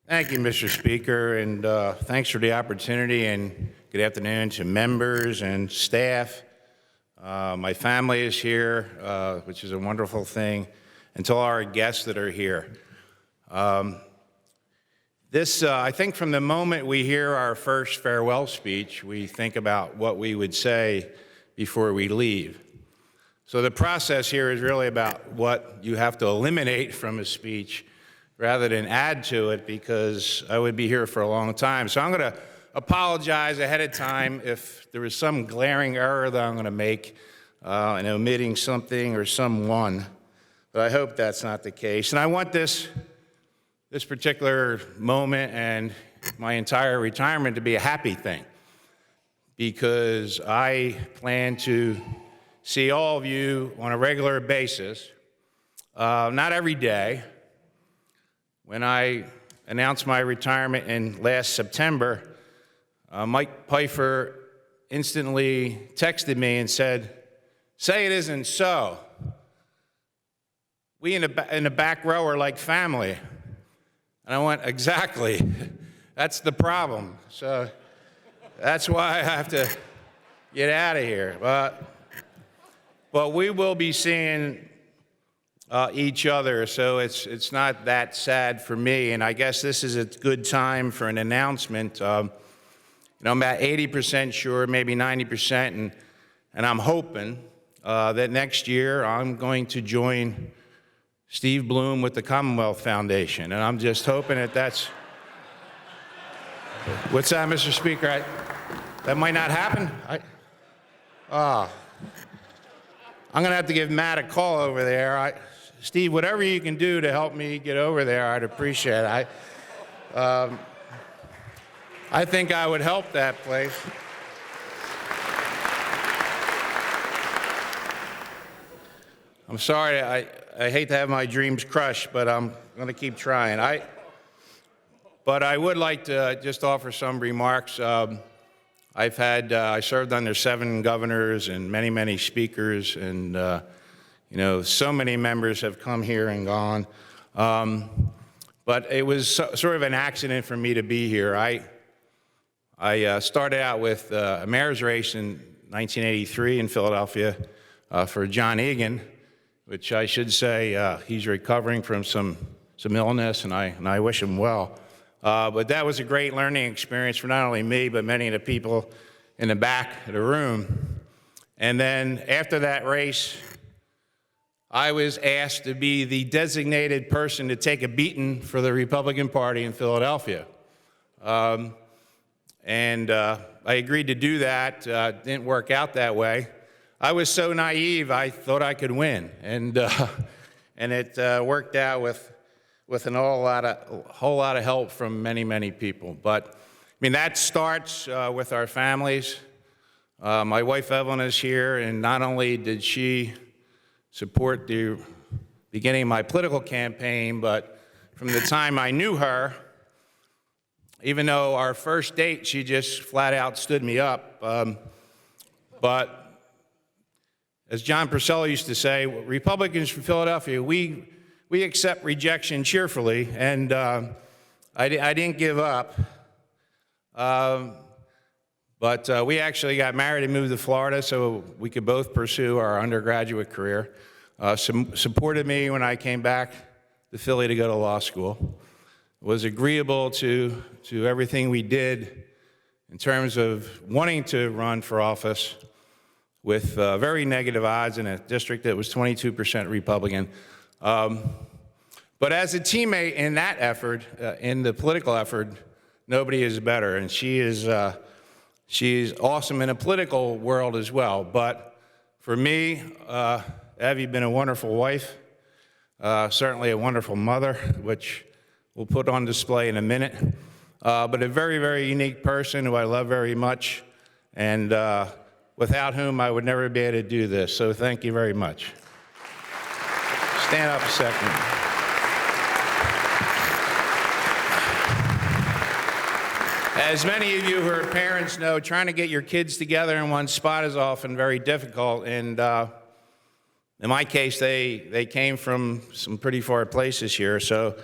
Thank you, Mr. Speaker, and thanks for the opportunity, and good afternoon to members and staff. My family is here, which is a wonderful thing, and to all our guests that are here. I think from the moment we hear our first farewell speech, we think about what we would say before we leave. So the process here is really about what you have to eliminate from a speech rather than add to it, because I would be here for a long time. So I'm going to apologize ahead of time if there is some glaring error that I'm going to make in omitting something or someone, but I hope that's not the case. And I want this particular moment and my entire retirement to be a happy thing, because I plan to see all of you on a regular basis, not every day. When I announced my retirement in last September, Mike Pfeiffer instantly texted me and said, "Say it isn't so. We in the back row are like family." And I went, "Exactly. That's the problem. So that's why I have to get out of here." But we will be seeing each other, so it's not that sad for me. And I guess this is a good time for an announcement. I'm about 80% sure, maybe 90%, and I'm hoping that next year I'm going to join Steve Bloom with the Commonwealth Foundation, and I'm just hoping that's. What's that, Mr. Speaker? That might not happen. I'm going to have to give Matt a call over there. Steve, whatever you can do to help me get over there, I'd appreciate it. I think I would help that place. I'm sorry, I hate to have my dreams crushed, but I'm going to keep trying. But I would like to just offer some remarks. I served under 7 governors and many, many speakers, and so many members have come here and gone. But it was sort of an accident for me to be here. I started out with a mayor's race in 1983 in Philadelphia for John Egan, which I should say he's recovering from some illness, and I wish him well. But that was a great learning experience for not only me, but many of the people in the back of the room. And then after that race, I was asked to be the designated person to take a beating for the Republican Party in Philadelphia. And I agreed to do that. Didn't work out that way. I was so naive, I thought I could win. And it worked out with a whole lot of help from many, many people. But, I mean, that starts with our families. My wife, Evelyn, is here, and not only did she support the beginning of my political campaign, but from the time I knew her, even though our first date, she just flat out stood me up. But as John Purcell used to say, Republicans from Philadelphia, we accept rejection cheerfully, and I didn't give up. But we actually got married and moved to Florida so we could both pursue our undergraduate career. Supported me when I came back to Philly to go to law school. Was agreeable to everything we did in terms of wanting to run for office with very negative odds in a district that was 22% Republican. But as a teammate in that effort, in the political effort, nobody is better, and she's awesome in a political world as well. But for me, Ev, you've been a wonderful wife, certainly a wonderful mother, which we'll put on display in a minute, but a very, very unique person who I love very much, and without whom I would never be able to do this. So thank you very much. Stand up a second. As many of you who are parents know, trying to get your kids together in one spot is often very difficult. And in my case, they came from some pretty far places here. So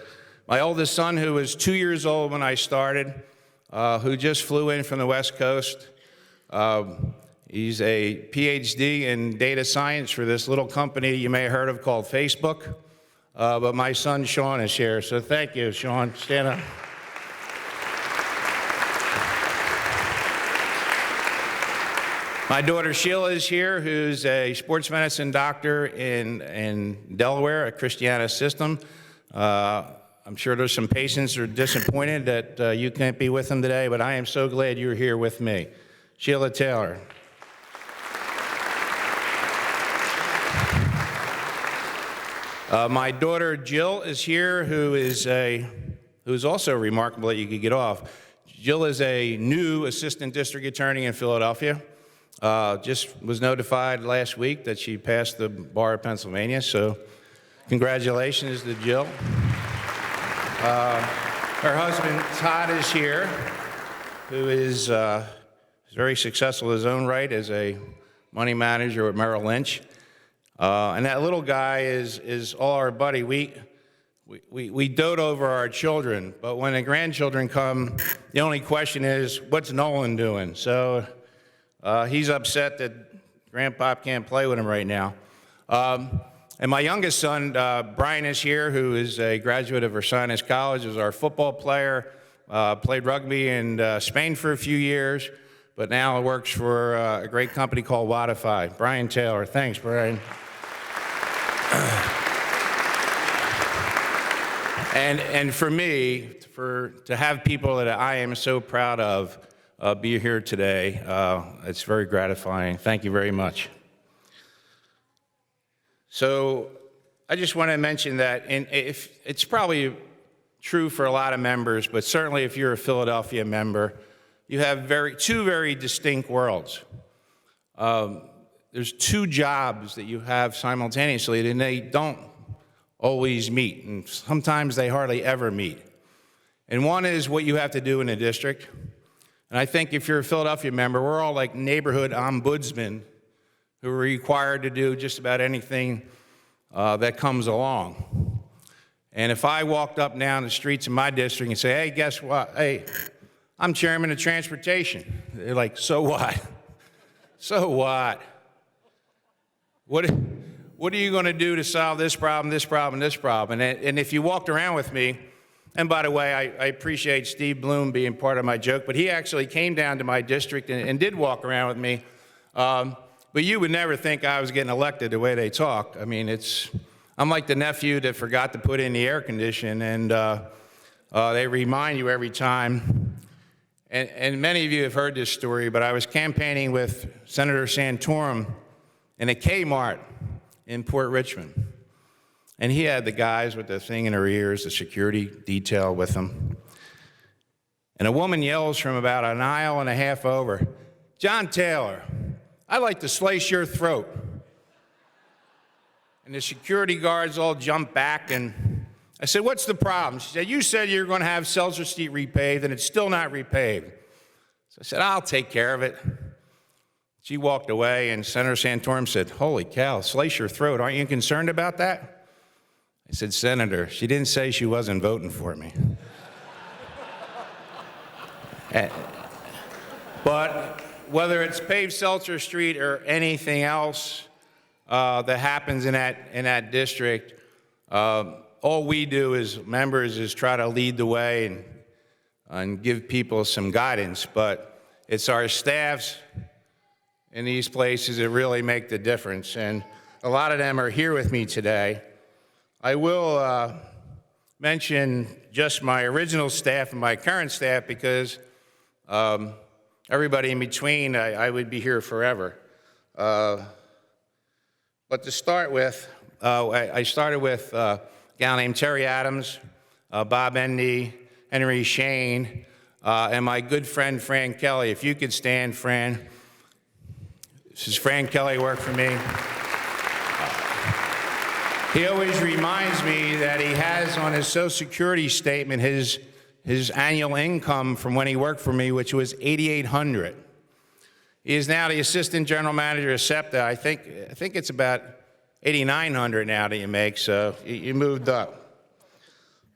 My oldest son, who was 2 years old when I started, who just flew in from the West Coast. He's a PhD in data science for this little company you may have heard of called Facebook. But my son, Sean, is here, so thank you, Sean. Stand up. My daughter Sheila is here, who's a sports medicine doctor in Delaware at Christiana System. I'm sure there's some patients who are disappointed that you can't be with them today, but I am so glad you're here with me. Sheila Taylor. My daughter Jill is here, who's also remarkable that you could get off. Jill is a new assistant district attorney in Philadelphia. Just was notified last week that she passed the bar of Pennsylvania, so congratulations to Jill. Her husband Todd is here, who is very successful in his own right as a money manager at Merrill Lynch. And that little guy is all our buddy. We dote over our children, but when the grandchildren come, the only question is, what's Nolan doing? So he's upset that Grandpa can't play with him right now. And my youngest son, Brian, is here, who is a graduate of Versailles College, is our football player, played rugby in Spain for a few years, but now works for a great company called Wodify. Brian Taylor. Thanks, Brian. And for me, to have people that I am so proud of be here today, it's very gratifying. Thank you very much. So I just want to mention that, and if it's probably true for a lot of members, but certainly if you're a Philadelphia member, you have two very distinct worlds. There's two jobs that you have simultaneously, and they don't always meet, and sometimes they hardly ever meet. And one is what you have to do in a district. And I think if you're a Philadelphia member, we're all like neighborhood ombudsmen who are required to do just about anything that comes along. And if I walked up and down the streets in my district and say, hey, guess what? Hey, I'm chairman of transportation. They're like, so what? So what? What are you going to do to solve this problem, this problem, this problem? And if you walked around with me, and by the way, I appreciate Steve Bloom being part of my joke, but he actually came down to my district and did walk around with me. But you would never think I was getting elected the way they talk. I mean, I'm like the nephew that forgot to put in the air condition, and they remind you every time. And many of you have heard this story, but I was campaigning with Senator Santorum in a Kmart in Port Richmond. And he had the guys with the thing in their ears, the security detail with them. And a woman yells from about an aisle and a half over, John Taylor, I'd like to slice your throat. And the security guards all jump back, and I said, what's the problem? She said, you said you were going to have Seltzer Street repaved, and it's still not repaved. So I said, I'll take care of it. She walked away, and Senator Santorum said, holy cow, slice your throat. Aren't you concerned about that? I said, Senator, she didn't say she wasn't voting for me. But whether it's paved Seltzer Street or anything else that happens in that district, all we do as members is try to lead the way and give people some guidance. But it's our staffs in these places that really make the difference. And a lot of them are here with me today. I will mention just my original staff and my current staff because everybody in between, I would be here forever. But to start with, I started with a gal named Terry Adams, Bob Endy, Henry Shane, and my good friend Fran Kelly. If you could stand, Fran. This is Fran Kelly, worked for me. He always reminds me that he has on his Social Security statement his annual income from when he worked for me, which was $8,800. He is now the assistant general manager of SEPTA. I think it's about $8,900 now that you make, so you moved up.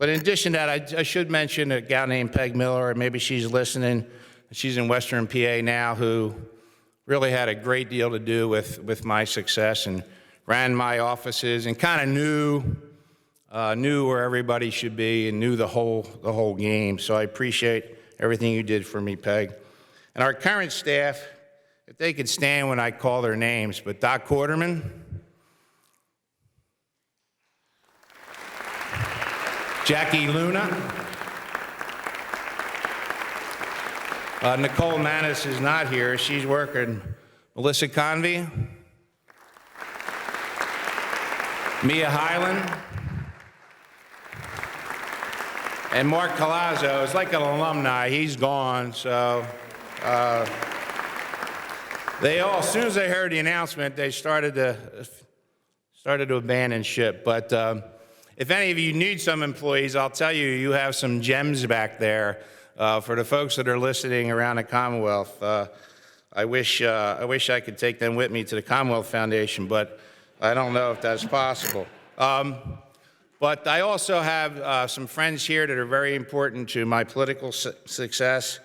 But in addition to that, I should mention a gal named Peg Miller, or maybe she's listening. She's in Western PA now, who really had a great deal to do with my success and ran my offices and kind of knew where everybody should be and knew the whole game. So I appreciate everything you did for me, Peg. And our current staff, if they could stand when I call their names, but Doc Quarterman, Jackie Luna, Nicole Manis is not here. She's working. Melissa Convey, Mia Highland, and Mark Colazzo is like an alumni. He's gone, so they all, as soon as they heard the announcement, they started to abandon ship. But if any of you need some employees, I'll tell you, you have some gems back there for the folks that are listening around the Commonwealth. I wish I could take them with me to the Commonwealth Foundation, but I don't know if that's possible. But I also have some friends here that are very important to my political success.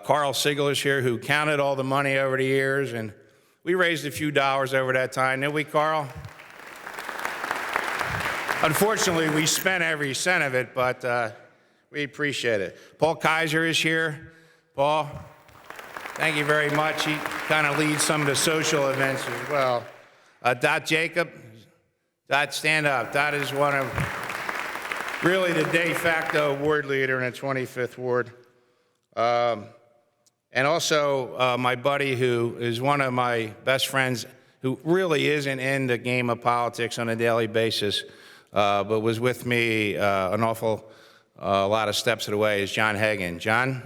Carl Siegel is here, who counted all the money over the years, and we raised a few dollars over that time, didn't we, Carl? Unfortunately, we spent every cent of it, but we appreciate it. Paul Kaiser is here. Paul, thank you very much. He kind of leads some of the social events as well. Dot Jacob, Dot, stand up. Dot is one of really the de facto ward leader in the 25th Ward. And also my buddy, who is one of my best friends, who really isn't in the game of politics on a daily basis, but was with me an awful lot of steps of the way, is John Hagan. John?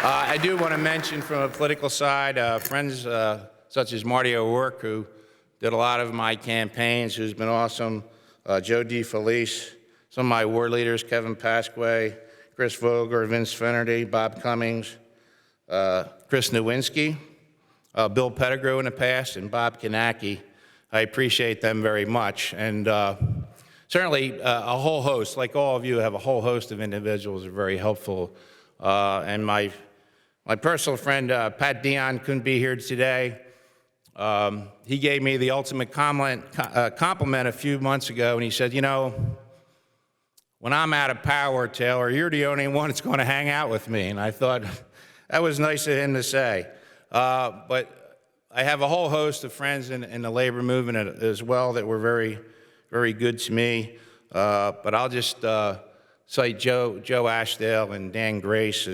I do want to mention from a political side, friends such as Marty O'Rourke, who did a lot of my campaigns, who's been awesome, Joe DeFelice, some of my ward leaders, Kevin Pasquay, Chris Vogler, Vince Finnerty, Bob Cummings, Chris Nowinski, Bill Pettigrew in the past, and Bob Kanacki. I appreciate them very much. And certainly a whole host, like all of you have a whole host of individuals who are very helpful. And my personal friend, Pat Dion, couldn't be here today. He gave me the ultimate compliment a few months ago, and he said, you know, when I'm out of power, Taylor, you're the only one that's going to hang out with me. And I thought that was nice of him to say. But I have a whole host of friends in the labor movement as well that were very, very good to me. But I'll just cite Joe Ashdale and Dan Grace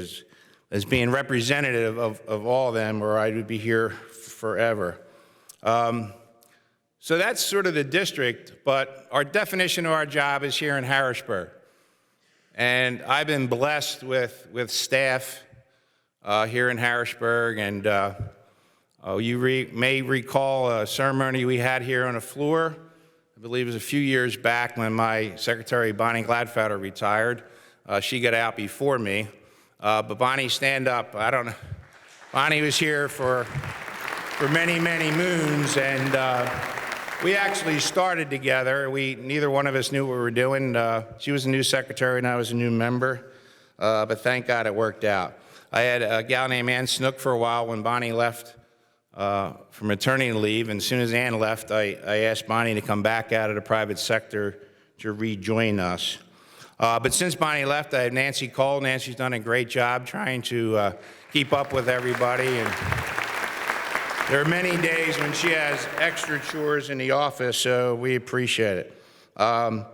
as being representative of all of them, or I would be here forever. So that's sort of the district, but our definition of our job is here in Harrisburg. And I've been blessed with staff here in Harrisburg, and you may recall a ceremony we had here on the floor. I believe it was a few years back when my secretary, Bonnie Gladfelder, retired. She got out before me. But Bonnie, stand up. I don't know. Bonnie was here for many, many moons, and we actually started together. Neither one of us knew what we were doing. She was a new secretary, and I was a new member. But thank God it worked out. I had a gal named Ann Snook for a while when Bonnie left for maternity leave, and as soon as Ann left, I asked Bonnie to come back out of the private sector to rejoin us. But since Bonnie left, I have Nancy Cole. Nancy's done a great job trying to keep up with everybody, and there are many days when she has extra chores in the office, so we appreciate it. And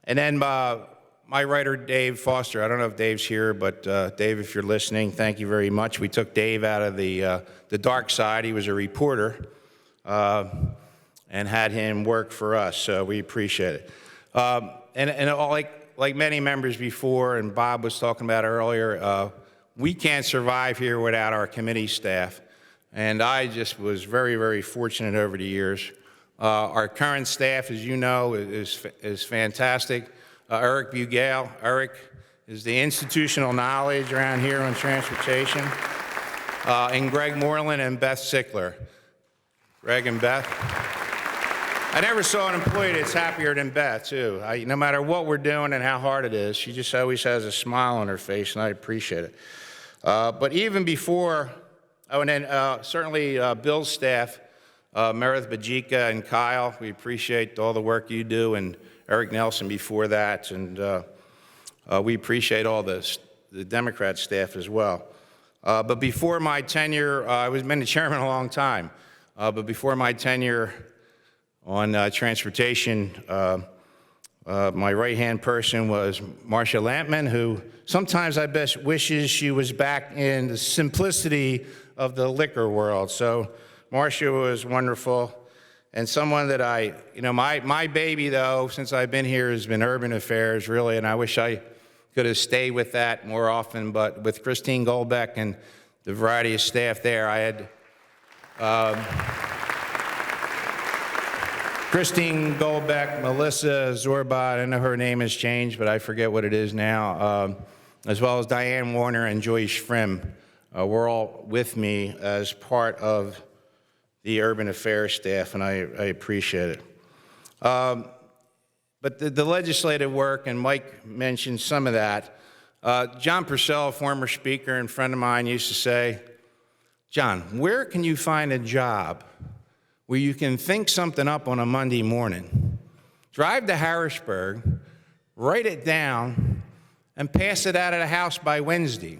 then my writer, Dave Foster. I don't know if Dave's here, but Dave, if you're listening, thank you very much. We took Dave out of the dark side. He was a reporter, and had him work for us, so we appreciate it. And like many members before, and Bob was talking about earlier, we can't survive here without our committee staff. And I just was very, very fortunate over the years. Our current staff, as you know, is fantastic. Eric Bugale. Eric is the institutional knowledge around here on transportation. And Greg Moreland and Beth Sickler. Greg and Beth. I never saw an employee that's happier than Beth, too. No matter what we're doing and how hard it is, she just always has a smile on her face, and I appreciate it. But even before, and then certainly Bill's staff, Meredith Bajika and Kyle, we appreciate all the work you do, and Eric Nelson before that, and we appreciate all the Democrat staff as well. But before my tenure, I was been the chairman a long time, but before my tenure on transportation, my right-hand person was Marcia Lampman, who sometimes I best wishes she was back in the simplicity of the liquor world. So Marcia was wonderful, and someone that my baby, though, since I've been here, has been urban affairs, really, and I wish I could have stayed with that more often, but with Christine Goldbeck and the variety of staff there, I had Christine Goldbeck, Melissa Zorba, I know her name has changed, but I forget what it is now, as well as Diane Warner and Joyce Schrim. Were all with me as part of the urban affairs staff, and I appreciate it. But the legislative work, and Mike mentioned some of that. John Purcell, former speaker and friend of mine, used to say, John, where can you find a job where you can think something up on a Monday morning, drive to Harrisburg, write it down, and pass it out of the House by Wednesday?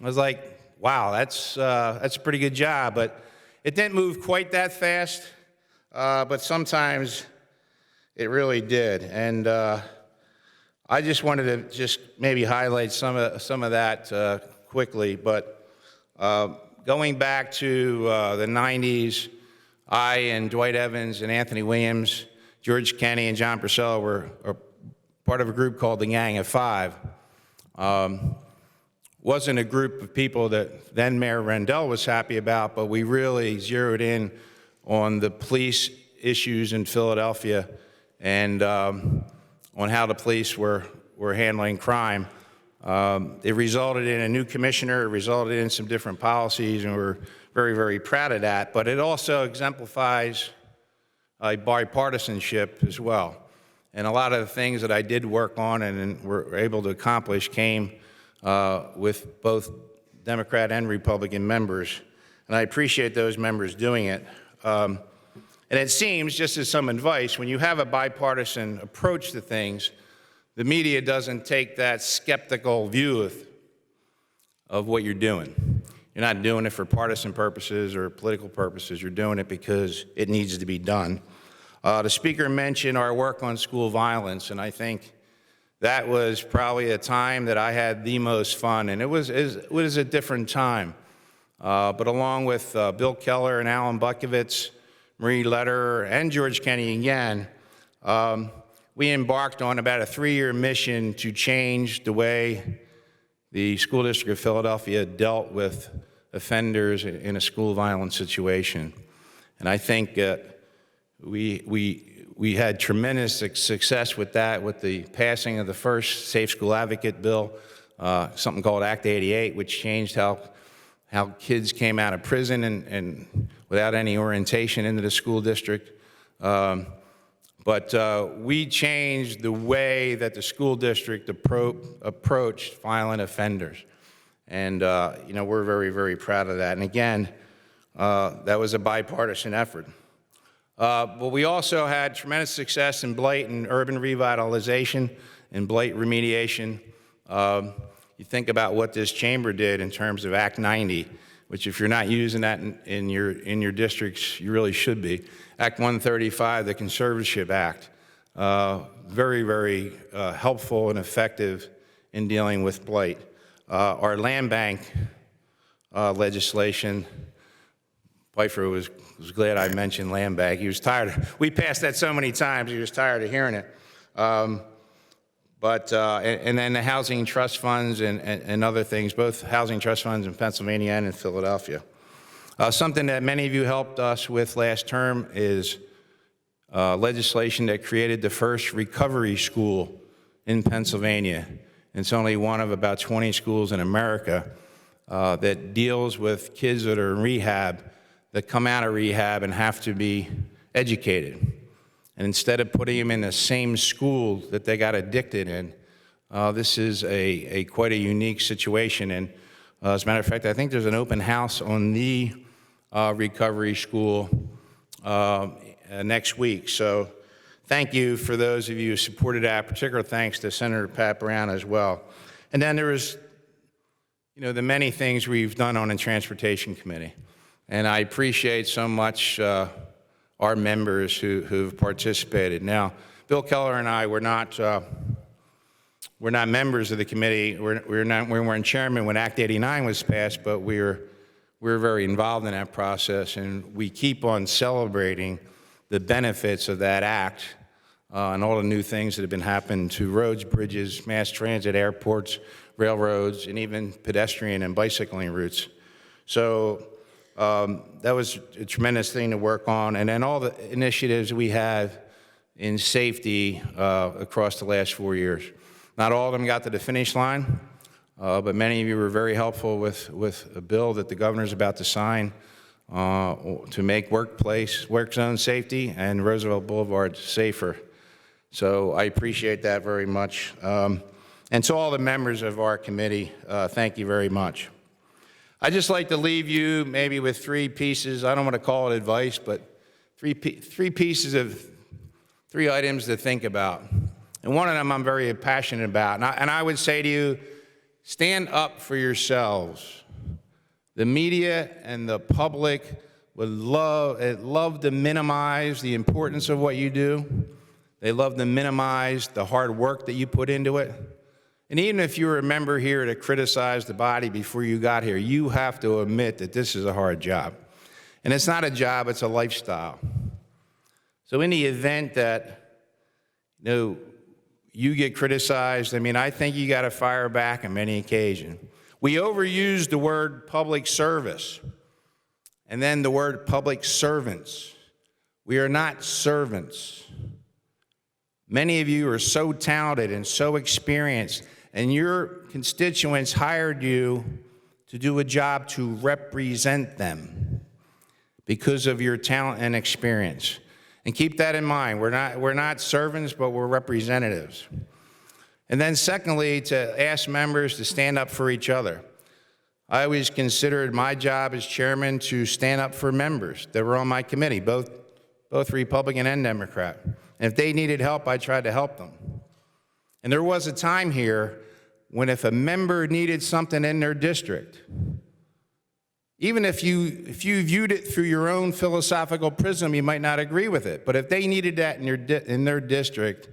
I was like, wow, that's a pretty good job, but it didn't move quite that fast, but sometimes it really did. And I just wanted to just maybe highlight some of that quickly, but going back to the 90s, I and Dwight Evans and Anthony Williams, George Kenney and John Purcell were part of a group called the Gang of Five. Wasn't a group of people that then Mayor Rendell was happy about, but we really zeroed in on the police issues in Philadelphia and on how the police were handling crime. It resulted in a new commissioner, it resulted in some different policies, and we're very, very proud of that. But it also exemplifies bipartisanship as well. And a lot of the things that I did work on and were able to accomplish came with both Democrat and Republican members. And I appreciate those members doing it. And it seems, just as some advice, when you have a bipartisan approach to things, the media doesn't take that skeptical view of what you're doing. You're not doing it for partisan purposes or political purposes. You're doing it because it needs to be done. The speaker mentioned our work on school violence, and I think that was probably a time that I had the most fun, and it was a different time. But along with Bill Keller and Alan Bukovitz, Marie Lederer, and George Kenney again, we embarked on about a 3-year mission to change the way the School District of Philadelphia dealt with offenders in a school violence situation. And I think we had tremendous success with that, with the passing of the first Safe School Advocate bill, something called Act 88, which changed how kids came out of prison and without any orientation into the school district. But we changed the way that the school district approached violent offenders. And we're very, very proud of that. And again, that was a bipartisan effort. But we also had tremendous success in blight and urban revitalization and blight remediation. You think about what this chamber did in terms of Act 90, which if you're not using that in your districts, you really should be. Act 135, the Conservatorship Act, very, very helpful and effective in dealing with blight. Our land bank legislation, Pfeiffer was glad I mentioned land bank. He was tired. We passed that so many times, he was tired of hearing it. And then the housing trust funds and other things, both housing trust funds in Pennsylvania and in Philadelphia. Something that many of you helped us with last term is legislation that created the first recovery school in Pennsylvania. It's only one of about 20 schools in America that deals with kids that are in rehab, that come out of rehab and have to be educated. And instead of putting them in the same school that they got addicted in, this is quite a unique situation. And as a matter of fact, I think there's an open house on the recovery school next week. So thank you for those of you who supported that. Particular thanks to Senator Pat Brown as well. And then there was, the many things we've done on the Transportation Committee. And I appreciate so much our members who've participated. Now, Bill Keller and I were not members of the committee. We weren't chairman when Act 89 was passed, but we were very involved in that process, and we keep on celebrating the benefits of that act and all the new things that have been happening to roads, bridges, mass transit, airports, railroads, and even pedestrian and bicycling routes. So that was a tremendous thing to work on. And then all the initiatives we have in safety across the last 4 years. Not all of them got to the finish line, but many of you were very helpful with a bill that the governor's about to sign to make work zone safety and Roosevelt Boulevard safer. So I appreciate that very much. And to all the members of our committee, thank you very much. I'd just like to leave you maybe with three pieces. I don't want to call it advice, but three items to think about. And one of them I'm very passionate about. And I would say to you, stand up for yourselves. The media and the public would love to minimize the importance of what you do. They love to minimize the hard work that you put into it. And even if you were a member here to criticize the body before you got here, you have to admit that this is a hard job. And it's not a job, it's a lifestyle. So in the event that, you get criticized, I think you got to fire back on many occasions. We overuse the word public service and then the word public servants. We are not servants. Many of you are so talented and so experienced, and your constituents hired you to do a job to represent them because of your talent and experience. And keep that in mind. We're not servants, but we're representatives. And then secondly, to ask members to stand up for each other. I always considered my job as chairman to stand up for members that were on my committee, both Republican and Democrat. And if they needed help, I tried to help them. And there was a time here when if a member needed something in their district, even if you viewed it through your own philosophical prism, you might not agree with it. But if they needed that in their district,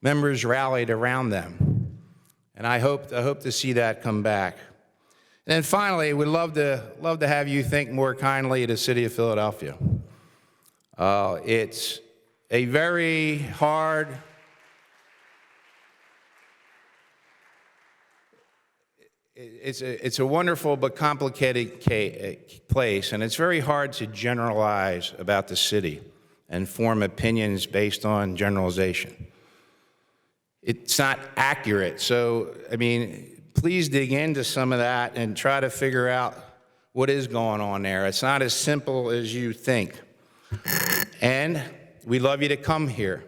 members rallied around them. And I hope to see that come back. And then finally, we'd love to have you think more kindly of the city of Philadelphia. It's a very hard, it's a wonderful but complicated place, and it's very hard to generalize about the city and form opinions based on generalization. It's not accurate, so, please dig into some of that and try to figure out what is going on there. It's not as simple as you think. And we'd love you to come here.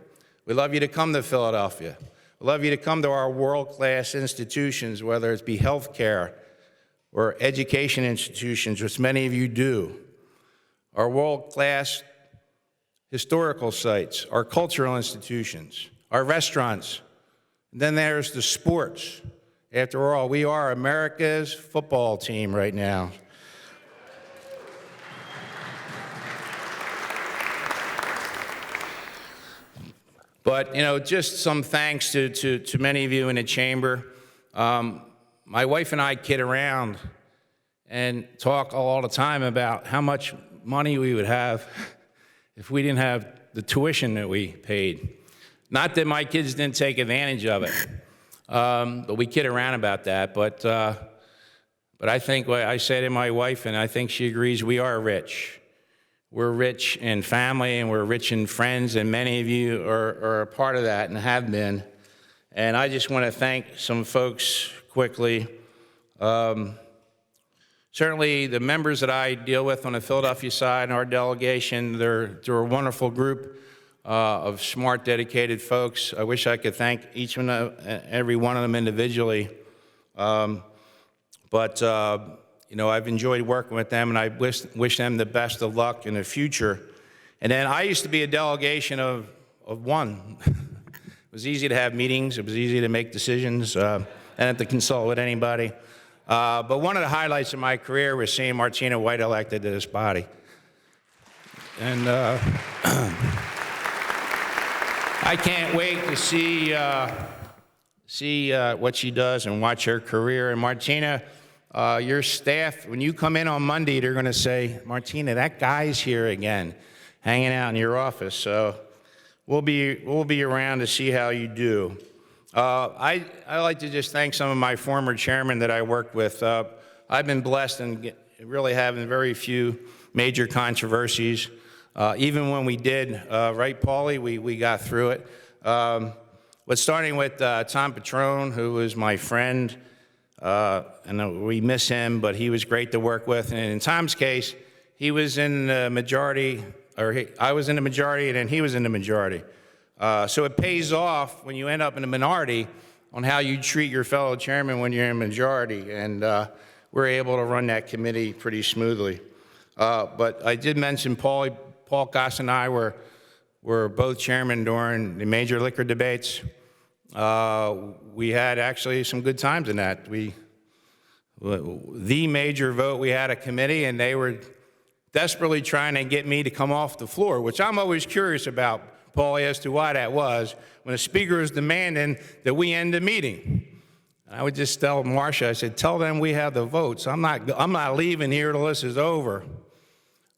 We'd love you to come to Philadelphia. We'd love you to come to our world-class institutions, whether it be healthcare or education institutions, which many of you do, our world-class historical sites, our cultural institutions, our restaurants. And then there's the sports. After all, we are America's football team right now. But, just some thanks to many of you in the chamber. My wife and I kid around and talk all the time about how much money we would have if we didn't have the tuition that we paid. Not that my kids didn't take advantage of it, but we kid around about that. But I think what I say to my wife, and I think she agrees, we are rich. We're rich in family and we're rich in friends, and many of you are a part of that and have been. And I just want to thank some folks quickly. Certainly the members that I deal with on the Philadelphia side and our delegation, they're a wonderful group. of smart, dedicated folks. I wish I could thank each and every one of them individually. But I've enjoyed working with them, and I wish them the best of luck in the future. And then I used to be a delegation of one. It was easy to have meetings. It was easy to make decisions. I didn't have to consult with anybody. But one of the highlights of my career was seeing Martina White elected to this body. And I can't wait to see what she does and watch her career. And Martina, your staff, when you come in on Monday, they're going to say, Martina, that guy's here again, hanging out in your office. So we'll be around to see how you do. I like to just thank some of my former chairmen that I worked with. I've been blessed and really having very few major controversies. Even when we did, right, Paulie, we got through it. But starting with Tom Petrone, who was my friend, and we miss him, but he was great to work with. And in Tom's case, he was in the majority, I was in the majority, and then he was in the majority. So it pays off when you end up in a minority on how you treat your fellow chairman when you're in a majority. And we're able to run that committee pretty smoothly. But I did mention Paul Goss and I were both chairmen during the major liquor debates. We had actually some good times in that. The major vote, we had a committee, and they were desperately trying to get me to come off the floor, which I'm always curious about, Paulie, as to why that was, when the speaker is demanding that we end the meeting. And I would just tell Marcia, I said, tell them we have the votes. I'm not leaving here till this is over.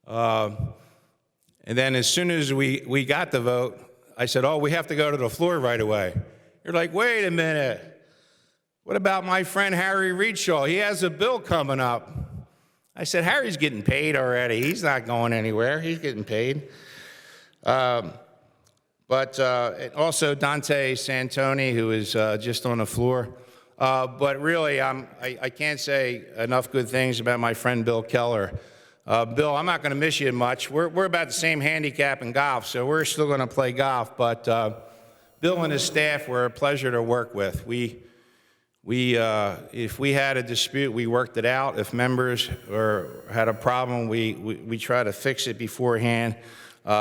And then as soon as we got the vote, I said, oh, we have to go to the floor right away. You're like, wait a minute. What about my friend Harry Reedshaw? He has a bill coming up. I said, Harry's getting paid already. He's not going anywhere. He's getting paid. But also Dante Santoni, who is just on the floor. But really, I can't say enough good things about my friend Bill Keller. Bill, I'm not going to miss you much. We're about the same handicap in golf, so we're still going to play golf. But Bill and his staff were a pleasure to work with. If we had a dispute, we worked it out. If members had a problem, we try to fix it beforehand.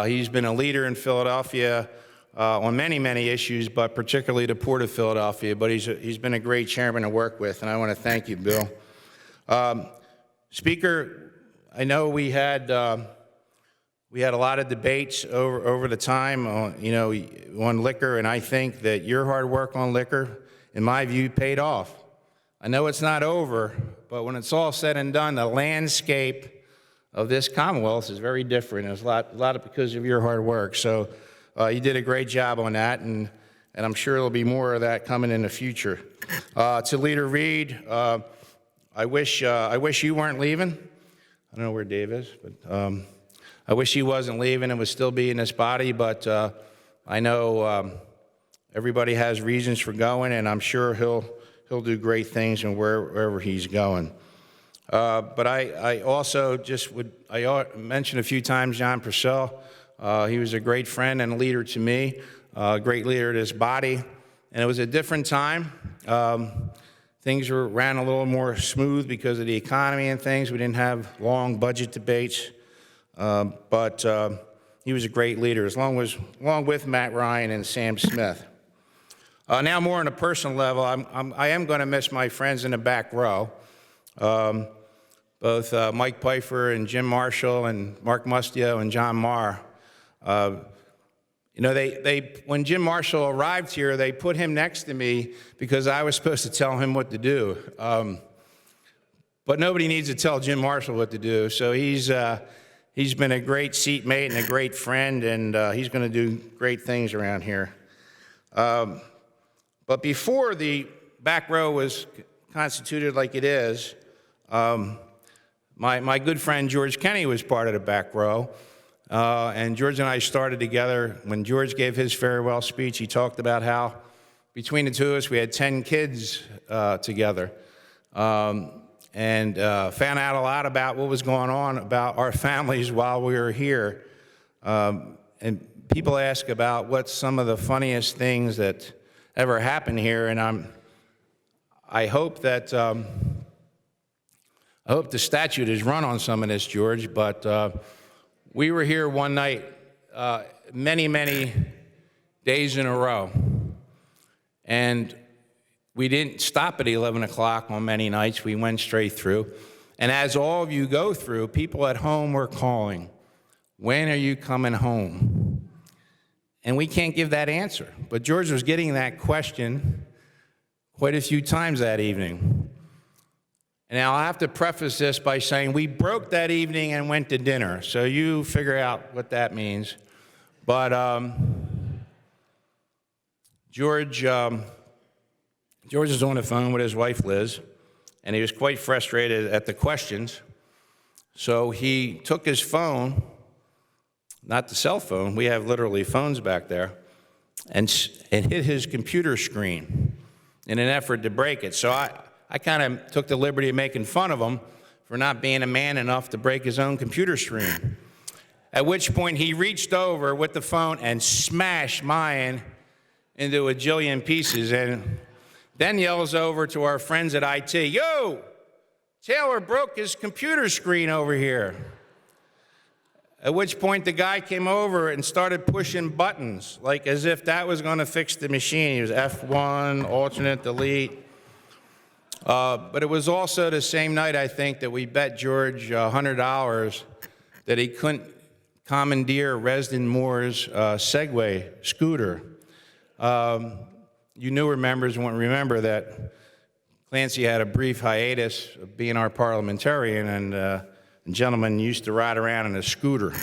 He's been a leader in Philadelphia on many, many issues, but particularly the Port of Philadelphia. But he's been a great chairman to work with, and I want to thank you, Bill. Speaker, I know we had a lot of debates over the time on liquor, and I think that your hard work on liquor, in my view, paid off. I know it's not over, but when it's all said and done, the landscape of this Commonwealth is very different. It's a lot of because of your hard work. So you did a great job on that, and I'm sure there'll be more of that coming in the future. To Leader Reed, I wish you weren't leaving. I don't know where Dave is, but I wish he wasn't leaving and would still be in this body, but I know everybody has reasons for going, and I'm sure he'll do great things in wherever he's going. But I also I mentioned a few times John Purcell. He was a great friend and leader to me, a great leader to this body, and it was a different time. Things ran a little more smooth because of the economy and things. We didn't have long budget debates, but he was a great leader, along with Matt Ryan and Sam Smith. Now more on a personal level, I am going to miss my friends in the back row, both Mike Pfeiffer and Jim Marshall and Mark Mustio and John Marr. When Jim Marshall arrived here, they put him next to me because I was supposed to tell him what to do. But nobody needs to tell Jim Marshall what to do. So he's been a great seatmate and a great friend, and he's going to do great things around here. But before the back row was constituted like it is, my good friend George Kenney was part of the back row. And George and I started together. When George gave his farewell speech, he talked about how between the two of us, we had 10 kids together, and found out a lot about what was going on about our families while we were here. And people ask about what's some of the funniest things that ever happened here, and I hope that I hope the statute is run on some of this, George. But we were here one night, many days in a row, and we didn't stop at 11 o'clock on many nights. We went straight through. And as all of you go through, people at home were calling, "When are you coming home?" And we can't give that answer. But George was getting that question quite a few times that evening. And I'll have to preface this by saying we broke that evening and went to dinner. So you figure out what that means. But George is on the phone with his wife, Liz, and he was quite frustrated at the questions. So he took his phone, not the cell phone, we have literally phones back there, and hit his computer screen in an effort to break it. So I kind of took the liberty of making fun of him for not being a man enough to break his own computer screen. At which point he reached over with the phone and smashed mine into a jillion pieces, and then yells over to our friends at IT, "Yo, Taylor broke his computer screen over here." At which point the guy came over and started pushing buttons, like as if that was going to fix the machine. He was F1, alternate, delete. But it was also the same night, I think, that we bet George $100 that he couldn't commandeer Resden Moore's Segway scooter. You newer members won't remember that Clancy had a brief hiatus of being our parliamentarian, and a gentleman used to ride around in a scooter.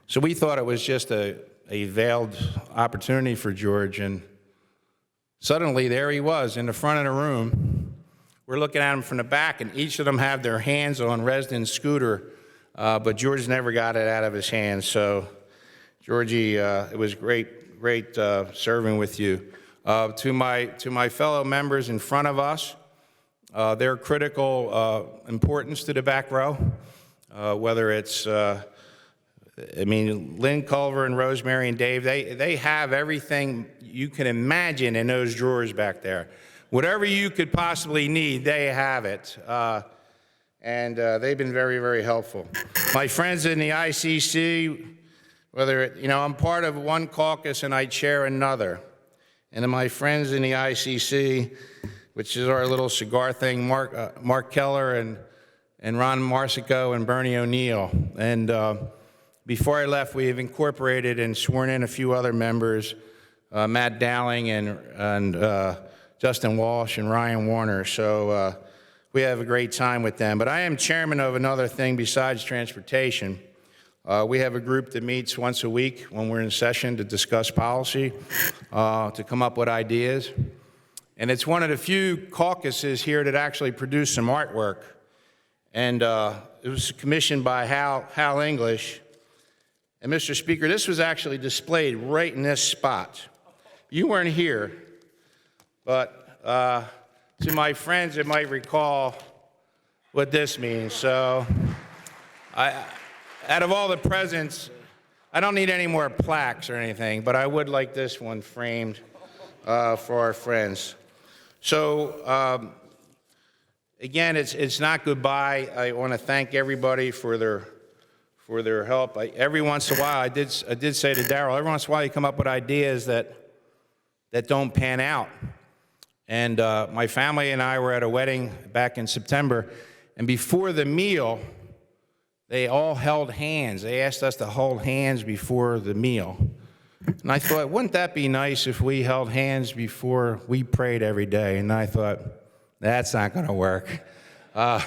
So we thought it was just a veiled opportunity for George, and suddenly there he was in the front of the room. We're looking at him from the back, and each of them have their hands on Resden's scooter, but George never got it out of his hands. So, Georgie, it was great serving with you. To my fellow members in front of us, their critical importance to the back row, whether it's, Lynn Culver and Rosemary and Dave, they have everything you can imagine in those drawers back there. Whatever you could possibly need, they have it. And they've been very helpful. My friends in the ICC, I'm part of one caucus and I chair another. And then my friends in the ICC, which is our little cigar thing, Mark Keller and Ron Marsico and Bernie O'Neill. And before I left, we have incorporated and sworn in a few other members, Matt Dowling and Justin Walsh and Ryan Warner. So we have a great time with them. But I am chairman of another thing besides transportation. We have a group that meets once a week when we're in session to discuss policy, to come up with ideas. And it's one of the few caucuses here that actually produced some artwork. And it was commissioned by Hal English. And Mr. Speaker, this was actually displayed right in this spot. You weren't here, but to my friends, it might recall what this means. So out of all the presents, I don't need any more plaques or anything, but I would like this one framed for our friends. So again, it's not goodbye. I want to thank everybody for their help. Every once in a while, I did say to Darrell, every once in a while you come up with ideas that don't pan out. And my family and I were at a wedding back in September, and before the meal, they all held hands. They asked us to hold hands before the meal. And I thought, wouldn't that be nice if we held hands before we prayed every day? And I thought, that's not going to work. But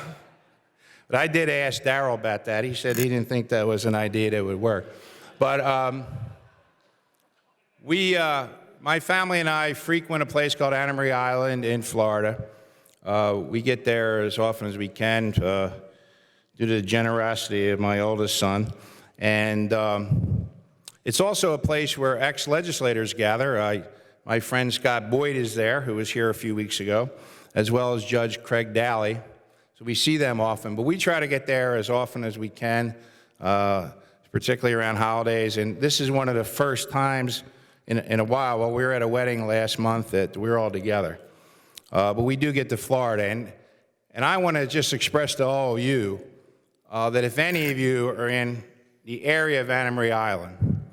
I did ask Darrell about that. He said he didn't think that was an idea that would work. But my family and I frequent a place called Anna Maria Island in Florida. We get there as often as we can due to the generosity of my oldest son. And it's also a place where ex-legislators gather. My friend Scott Boyd is there, who was here a few weeks ago, as well as Judge Craig Daly. So we see them often, but we try to get there as often as we can. particularly around holidays. And this is one of the first times in a while. Well, we were at a wedding last month that we were all together. But we do get to Florida. And I want to just express to all of you that if any of you are in the area of Anna Maria Island,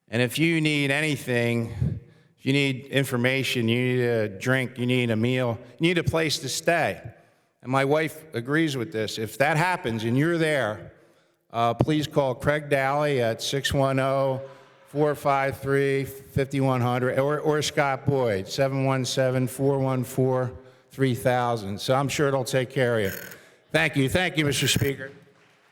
and if you need anything, if you need information, you need a drink, you need a meal, you need a place to stay, and my wife agrees with this, if that happens and you're there, please call Craig Daly at 610-453-5100 or Scott Boyd, 717-414-3000. So I'm sure it'll take care of you. Thank you. Thank you, Mr. Speaker.